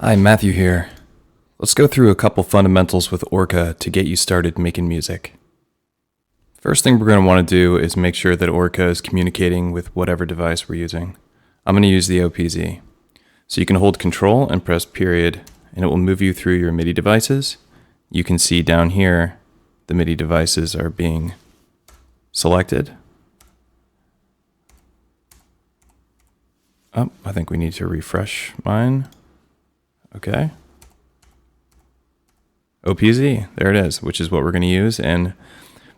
Hi, Matthew here. Let's go through a couple fundamentals with Orca to get you started making music. First thing we're going to want to do is make sure that Orca is communicating with whatever device we're using. I'm going to use the OPZ. So you can hold Control and press period, and it will move you through your MIDI devices. You can see down here the MIDI devices are being selected. Oh, I think we need to refresh mine. Okay. OPZ, there it is, which is what we're going to use, and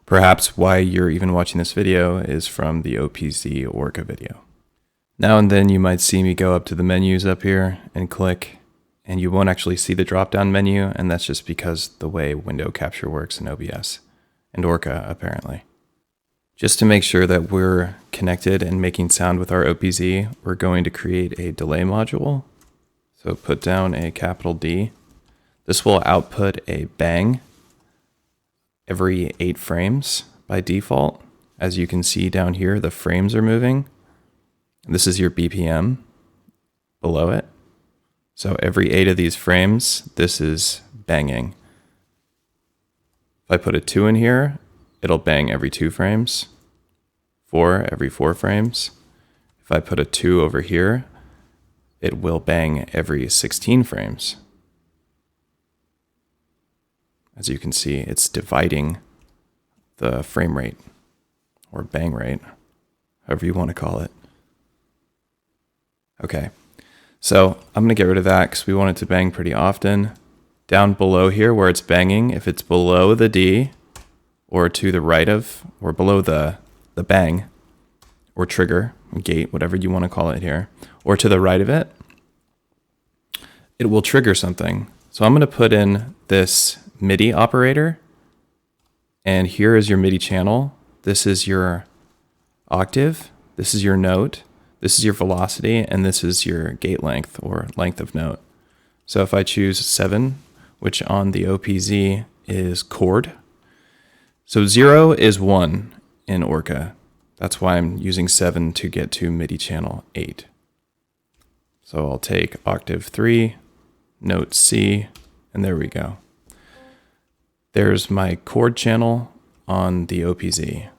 perhaps why you're even watching this video is from the OPZ Orca video. Now and then you might see me go up to the menus up here and click, and you won't actually see the drop-down menu, and that's just because the way window capture works in OBS, and Orca apparently. Just to make sure that we're connected and making sound with our OPZ, we're going to create a delay module. So put down a capital D. This will output a bang every 8 frames by default. As you can see down here, the frames are moving. This is your BPM below it. So every 8 of these frames, this is banging. If I put a 2 in here, it'll bang every 2 frames. 4 every 4 frames. If I put a 2 over here, it will bang every 16 frames. As you can see, it's dividing the frame rate, or bang rate, however you want to call it. Okay, so I'm going to get rid of that because we want it to bang pretty often. Down below here where it's banging, if it's below the D, or to the right of, or below the bang, or trigger, gate, whatever you want to call it here, or to the right of it, it will trigger something. So I'm going to put in this MIDI operator, and here is your MIDI channel. This is your octave, this is your note, this is your velocity, and this is your gate length, or length of note. So if I choose 7, which on the OPZ is chord, so 0 is 1 in Orca. That's why I'm using 7 to get to MIDI channel 8. So I'll take octave 3, note C, and there we go. There's my chord channel on the OPZ. If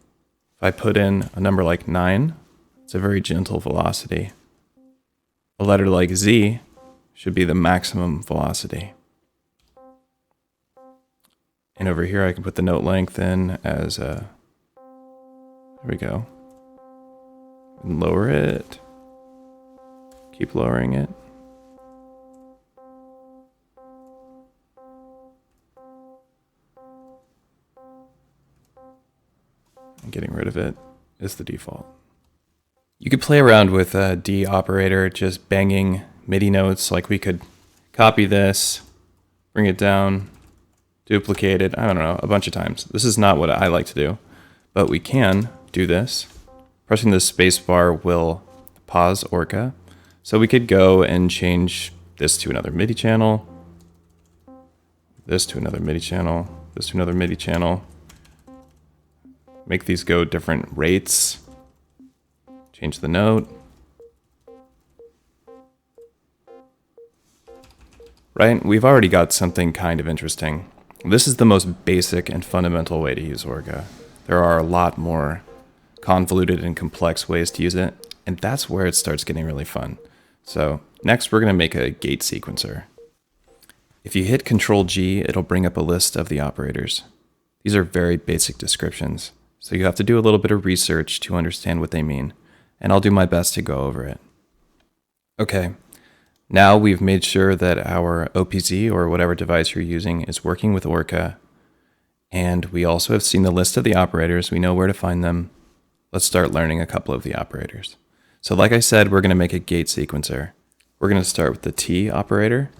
I put in a number like 9, it's a very gentle velocity. A letter like Z should be the maximum velocity. And over here I can put the note length in as a, there we go. And lower it. Keep lowering it. And getting rid of it is the default. You could play around with a D operator, just banging MIDI notes. Like we could copy this, bring it down, duplicate it, I don't know, a bunch of times. This is not what I like to do, but we can do this. Pressing the space bar will pause Orca. So we could go and change this to another MIDI channel, this to another MIDI channel, this to another MIDI channel. Make these go different rates. Change the note. Right, we've already got something kind of interesting. This is the most basic and fundamental way to use Orca. There are a lot more convoluted and complex ways to use it, and that's where it starts getting really fun. So next we're going to make a gate sequencer. If you hit Control G, it'll bring up a list of the operators. These are very basic descriptions, so you have to do a little bit of research to understand what they mean, and I'll do my best to go over it. Okay, now we've made sure that our OPZ, or whatever device you're using, is working with Orca, and we also have seen the list of the operators. We know where to find them. Let's start learning a couple of the operators. So like I said, we're going to make a gate sequencer. We're going to start with the T operator.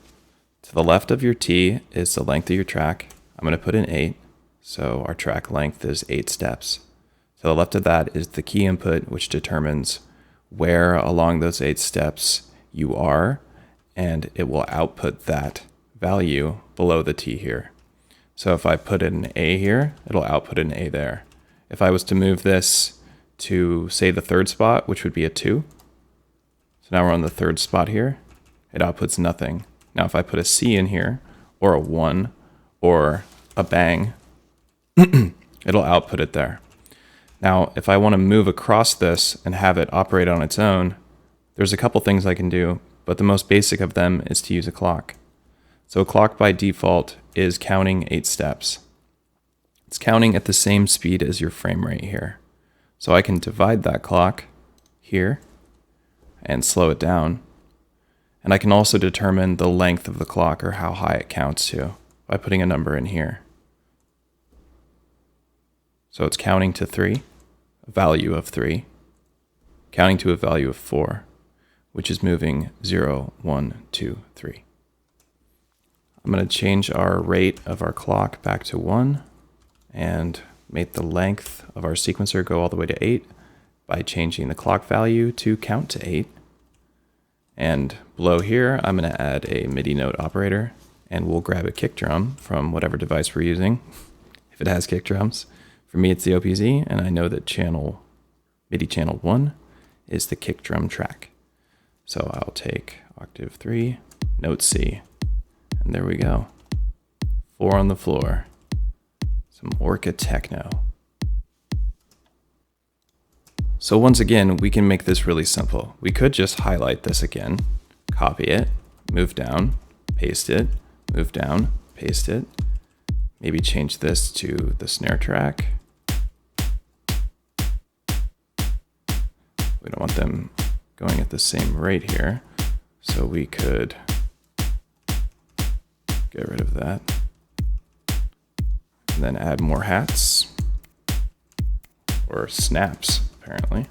To the left of your T is the length of your track. I'm going to put in 8. So our track length is 8 steps. To the left of that is the key input, which determines where along those 8 steps you are, and it will output that value below the T here. So if I put in an A here, it'll output an A there. If I was to move this to, say, the 3rd spot, which would be a 2. So now we're on the 3rd spot here. It outputs nothing. Now, if I put a C in here, or a 1, or a bang, it'll output it there. Now, if I want to move across this and have it operate on its own, there's a couple things I can do, but the most basic of them is to use a clock. So a clock by default is counting 8 steps. It's counting at the same speed as your frame rate here. So I can divide that clock here and slow it down. And I can also determine the length of the clock, or how high it counts to, by putting a number in here. So it's counting to 3, a value of 3, counting to a value of 4, which is moving 0, 1, 2, 3. I'm going to change our rate of our clock back to 1 and make the length of our sequencer go all the way to 8 by changing the clock value to count to 8. And below here, I'm going to add a MIDI note operator, and we'll grab a kick drum from whatever device we're using, if it has kick drums. For me, it's the OPZ, and I know that MIDI channel 1 is the kick drum track. So I'll take octave 3, note C, and there we go. 4 on the floor. Some Orca techno. So once again, we can make this really simple. We could just highlight this again, copy it, move down, paste it, move down, paste it. Maybe change this to the snare track. We don't want them going at the same rate here, so we could get rid of that. And then add more hats, or snaps, apparently.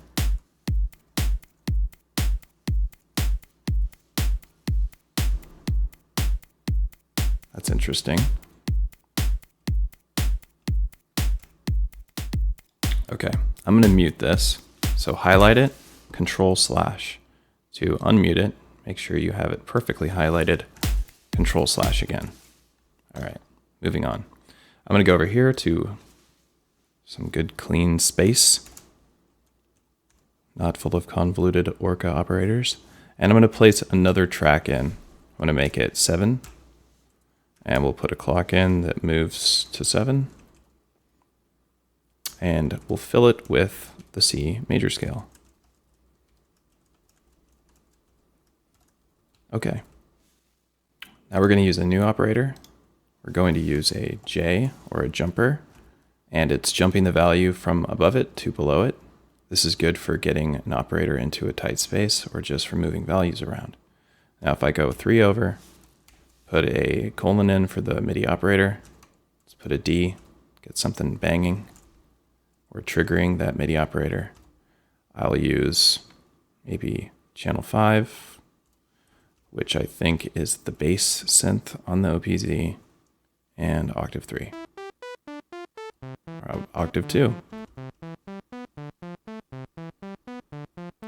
That's interesting. Okay, I'm gonna mute this. So highlight it, Control/. To unmute it, make sure you have it perfectly highlighted, Control/ again. All right, moving on. I'm gonna go over here to some good clean space, not full of convoluted Orca operators. And I'm gonna place another track in. I'm gonna make it 7, and we'll put a clock in that moves to 7. And we'll fill it with the C major scale. Okay. Now we're going to use a new operator. We're going to use a J, or a jumper, and it's jumping the value from above it to below it. This is good for getting an operator into a tight space, or just for moving values around. Now if I go 3 over, put a colon in for the MIDI operator, let's put a D, get something banging or triggering that MIDI operator. I'll use maybe channel 5, which I think is the bass synth on the OPZ, and octave 3, or octave 2.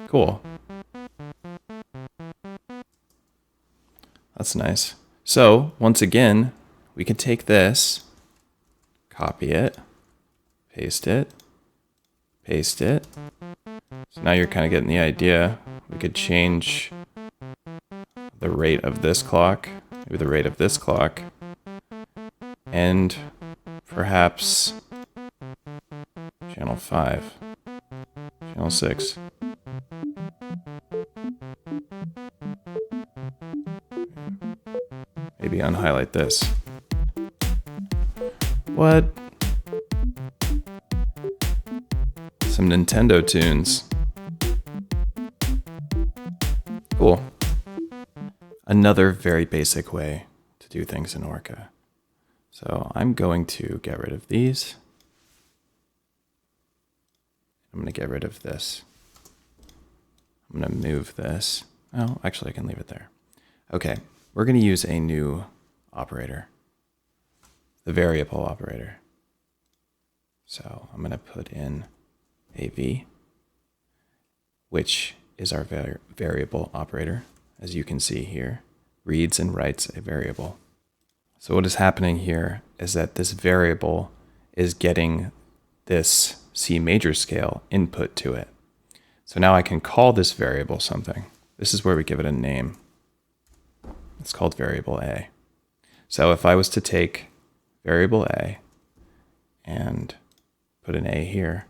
Cool. That's nice. So once again, we can take this, copy it, paste it, paste it. So now you're kind of getting the idea. We could change the rate of this clock, maybe the rate of this clock, and perhaps channel 5, channel 6. Maybe unhighlight this. What? Some Nintendo tunes. Cool. Another very basic way to do things in Orca. So I'm going to get rid of these. I'm going to get rid of this. I'm going to move this. Oh, actually I can leave it there. Okay, we're going to use a new operator, the variable operator. So I'm going to put in AV, which is our variable operator. As you can see here, reads and writes a variable. So what is happening here is that this variable is getting this C major scale input to it. So now I can call this variable something. This is where we give it a name. It's called variable A. So if I was to take variable A and put an A here,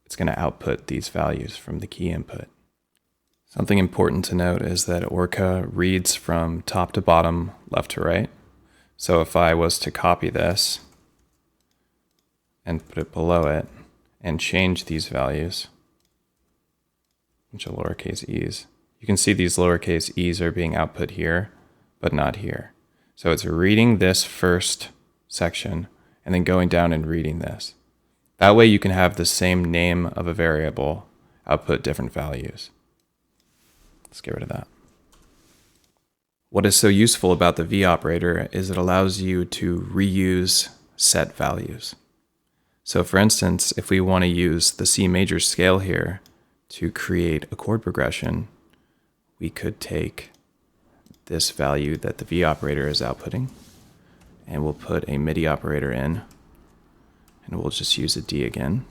it's going to output these values from the key input. Something important to note is that Orca reads from top to bottom, left to right. So if I was to copy this and put it below it and change these values, bunch of lowercase e's, you can see these lowercase e's are being output here, but not here. So it's reading this first section and then going down and reading this. That way you can have the same name of a variable output different values. Let's get rid of that. What is so useful about the V operator is it allows you to reuse set values. So for instance, if we want to use the C major scale here to create a chord progression, we could take this value that the V operator is outputting, and we'll put a MIDI operator in, and we'll just use a D again.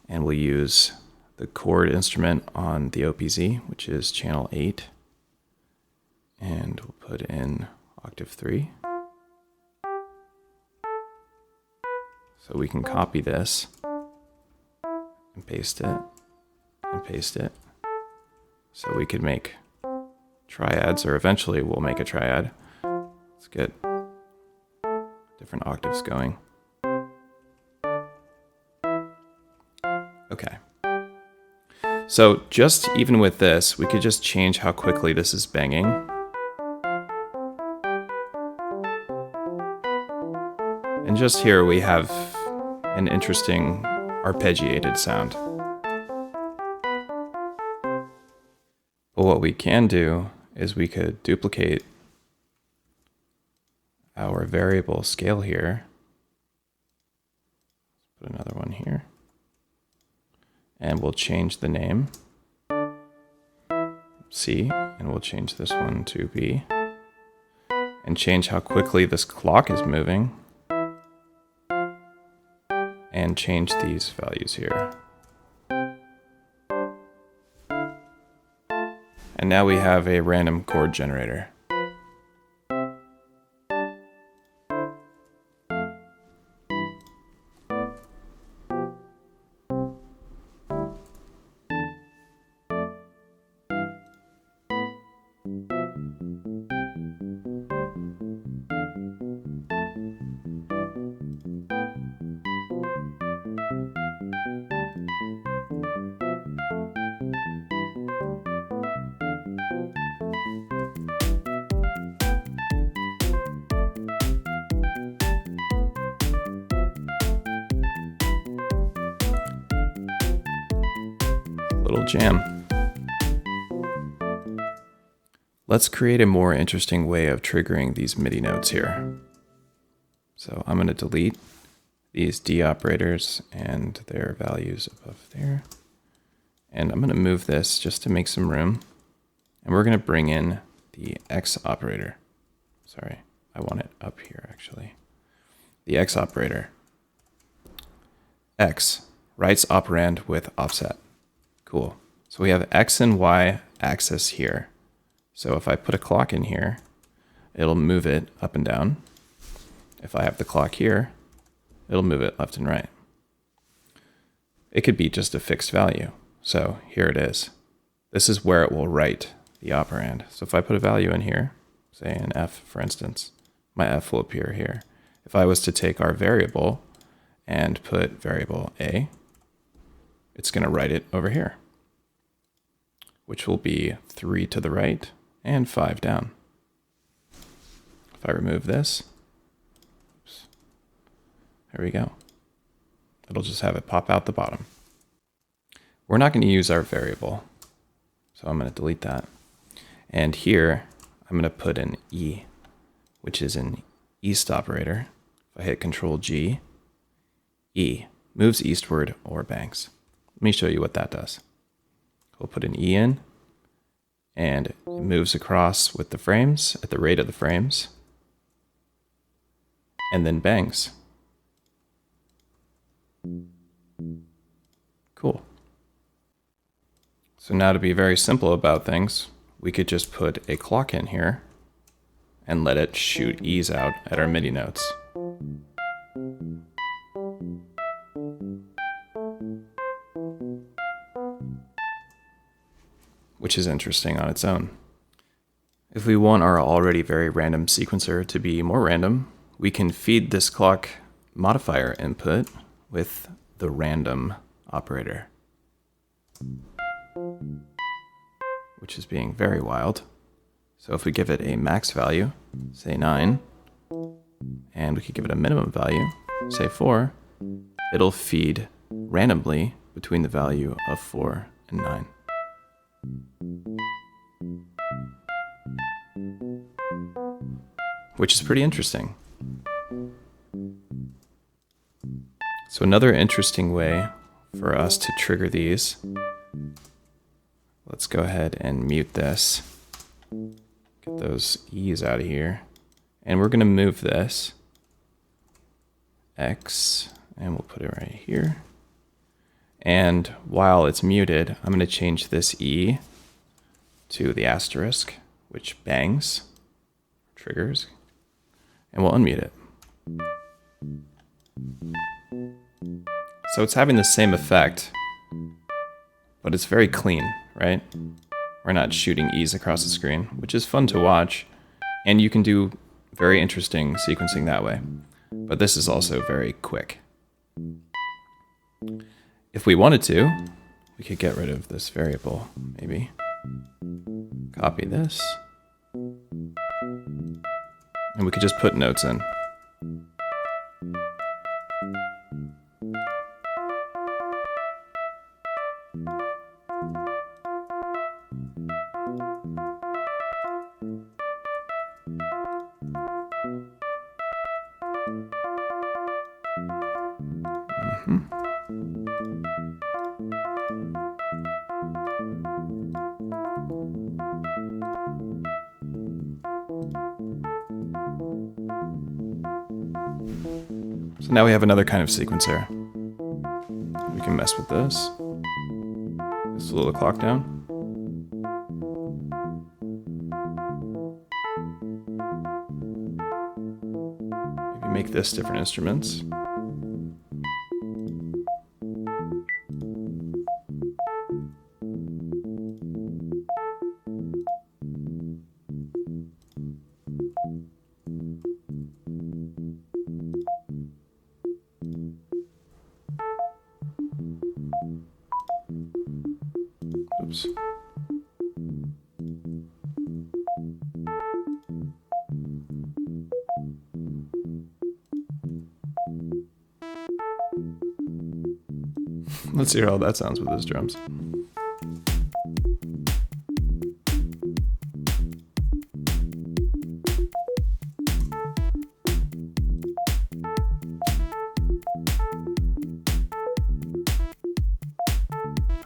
And we'll use the chord instrument on the OPZ, which is channel 8. And we'll put in octave 3. So we can copy this and paste it and paste it. So we could make triads, or eventually we'll make a triad. Let's get different octaves going. Okay. So just even with this, we could just change how quickly this is banging. And just here we have an interesting arpeggiated sound. But what we can do is we could duplicate our variable scale here. Put another one here. And we'll change the name, C, and we'll change this one to B. And change how quickly this clock is moving. And change these values here. And now we have a random chord generator. Little jam. Let's create a more interesting way of triggering these MIDI notes here. So I'm going to delete these D operators and their values above there. And I'm going to move this just to make some room. And we're going to bring in the X operator. Sorry, I want it up here actually. The X operator. X writes operand with offset. Cool. So we have X and Y axis here. So if I put a clock in here, it'll move it up and down. If I have the clock here, it'll move it left and right. It could be just a fixed value. So here it is. This is where it will write the operand. So if I put a value in here, say an F for instance, my F will appear here. If I was to take our variable and put variable A, it's going to write it over here, which will be 3 to the right and 5 down. If I remove this, oops, there we go. It'll just have it pop out the bottom. We're not going to use our variable, so I'm going to delete that. And here, I'm going to put an E, which is an east operator. If I hit Control G, E moves eastward or banks. Let me show you what that does. We'll put an E in, and it moves across with the frames at the rate of the frames, and then bangs. Cool. So now to be very simple about things, we could just put a clock in here and let it shoot E's out at our MIDI notes. Which is interesting on its own. If we want our already very random sequencer to be more random, we can feed this clock modifier input with the random operator, which is being very wild. So if we give it a max value, say 9, and we could give it a minimum value, say 4, it'll feed randomly between the value of 4 and 9. Which is pretty interesting. So another interesting way for us to trigger these, let's go ahead and mute this. Get those E's out of here. And we're going to move this X, and we'll put it right here. And while it's muted, I'm going to change this E to the asterisk, which bangs, triggers, and we'll unmute it. So it's having the same effect, but it's very clean, right? We're not shooting E's across the screen, which is fun to watch, and you can do very interesting sequencing that way. But this is also very quick. If we wanted to, we could get rid of this variable, maybe. Copy this. And we could just put notes in. So now we have another kind of sequencer. We can mess with this. Just slow the clock down. Maybe make this different instruments. Oops. Let's hear how that sounds with those drums.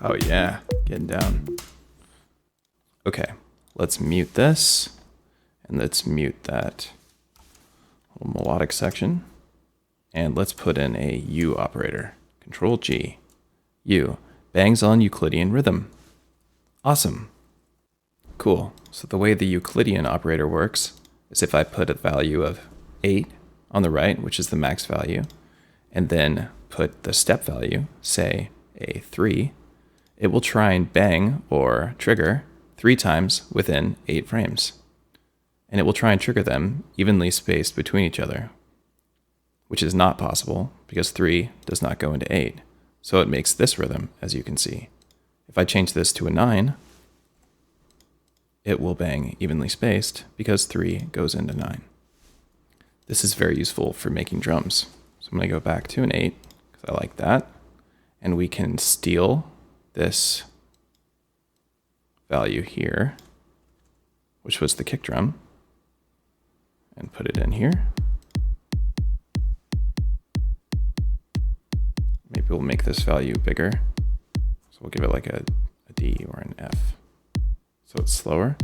Oh yeah, getting down. Okay, let's mute this, and let's mute that little melodic section, and let's put in a U operator. Control G. U bangs on Euclidean rhythm. Awesome. Cool. So the way the Euclidean operator works is if I put a value of 8 on the right, which is the max value, and then put the step value, say a 3, it will try and bang or trigger 3 times within 8 frames. And it will try and trigger them evenly spaced between each other, which is not possible because 3 does not go into 8. So it makes this rhythm, as you can see. If I change this to a 9, it will bang evenly spaced because 3 goes into 9. This is very useful for making drums. So I'm going to go back to an 8 because I like that. And we can steal this value here, which was the kick drum, and put it in here. Maybe we'll make this value bigger. So we'll give it like a D or an F. So it's slower.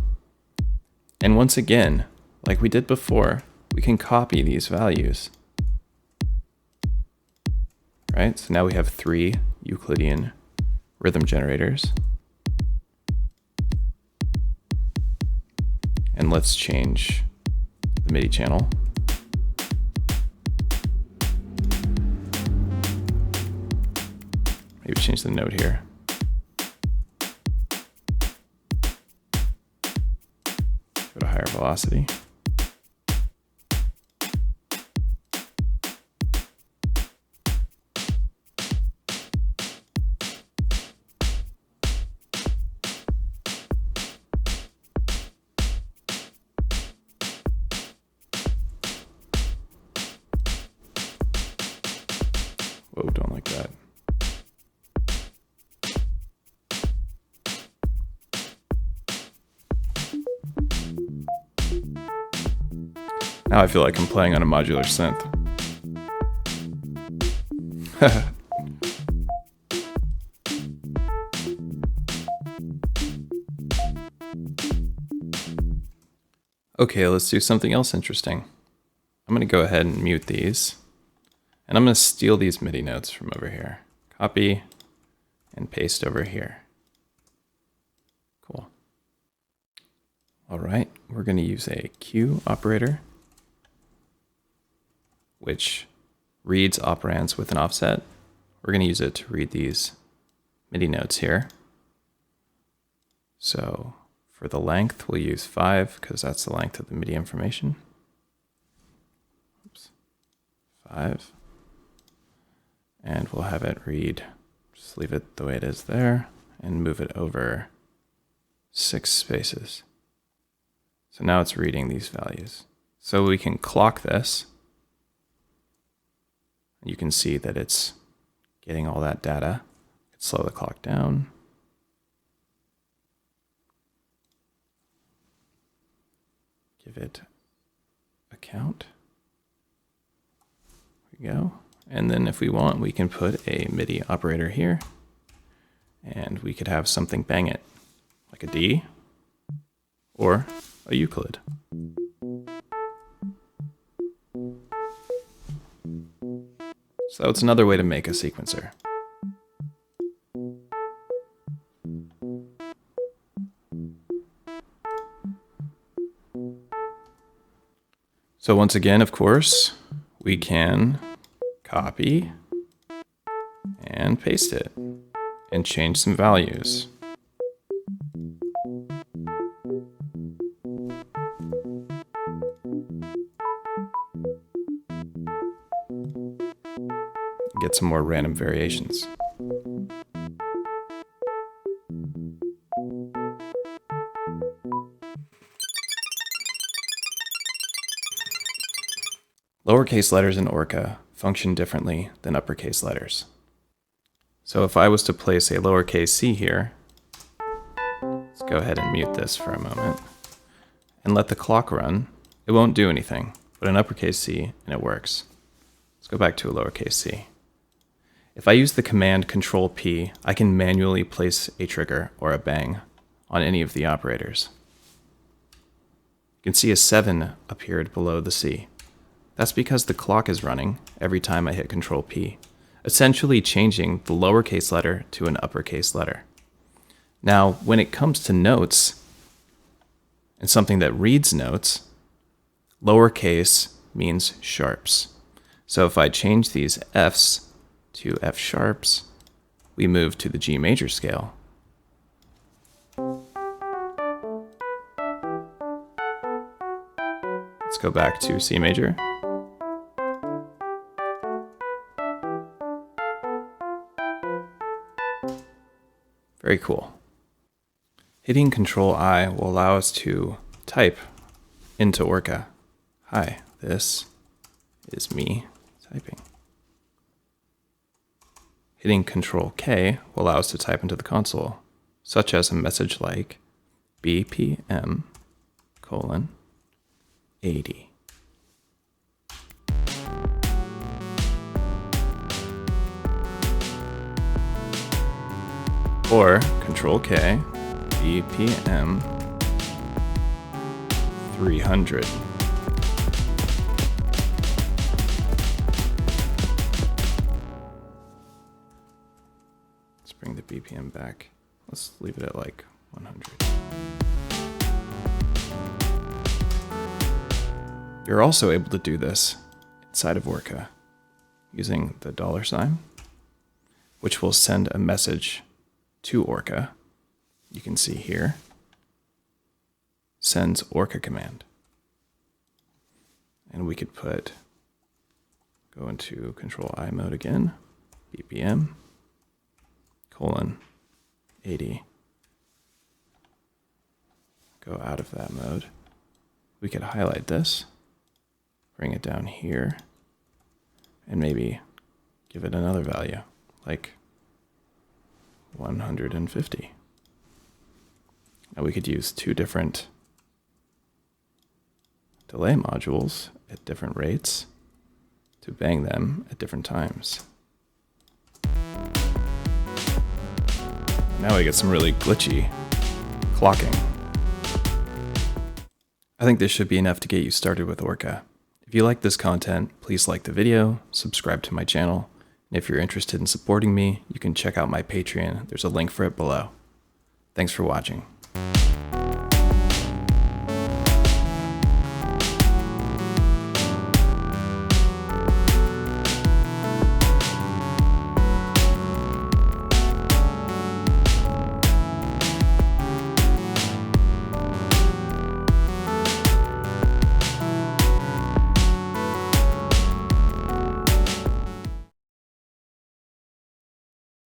And once again, like we did before, we can copy these values. Right? So now we have 3 Euclidean rhythm generators. And let's change the MIDI channel. Maybe change the note here. Go to higher velocity. Whoa, don't like that. Now I feel like I'm playing on a modular synth. Okay, let's do something else interesting. I'm going to go ahead and mute these. And I'm going to steal these MIDI notes from over here. Copy and paste over here. Cool. All right, we're going to use a Q operator, which reads operands with an offset. We're going to use it to read these MIDI notes here. So for the length, we'll use 5 because that's the length of the MIDI information. Oops. 5. And we'll have it read, just leave it the way it is there, and move it over 6 spaces. So now it's reading these values. So we can clock this. You can see that it's getting all that data. Let's slow the clock down. Give it a count. There we go. And then if we want, we can put a MIDI operator here, and we could have something bang it, like a D or a Euclid. So it's another way to make a sequencer. So once again, of course, we can copy and paste it and change some values. Get some more random variations. Lowercase letters in Orca function differently than uppercase letters. So if I was to place a lowercase c here, let's go ahead and mute this for a moment, and let the clock run, it won't do anything, but an uppercase C and it works. Let's go back to a lowercase c. If I use the command Control P, I can manually place a trigger or a bang on any of the operators. You can see a 7 appeared below the C. That's because the clock is running every time I hit Control P, essentially changing the lowercase letter to an uppercase letter. Now, when it comes to notes, and something that reads notes, lowercase means sharps. So if I change these Fs to F sharps, we move to the G major scale. Let's go back to C major. Very cool. Hitting Control I will allow us to type into Orca. Hi, this is me typing. Hitting Control K will allow us to type into the console, such as a message like BPM:80. Or Control K, BPM 300. Let's bring the BPM back. Let's leave it at like 100. You're also able to do this inside of Orca using the $, which will send a message to Orca. You can see here, sends Orca command. And we could go into Control I mode again, BPM, :80. Go out of that mode. We could highlight this, bring it down here, and maybe give it another value, like 150. Now we could use 2 different delay modules at different rates to bang them at different times. Now we get some really glitchy clocking. I think this should be enough to get you started with Orca. If you like this content, please like the video, subscribe to my channel, and if you're interested in supporting me, you can check out my Patreon. There's a link for it below. Thanks for watching.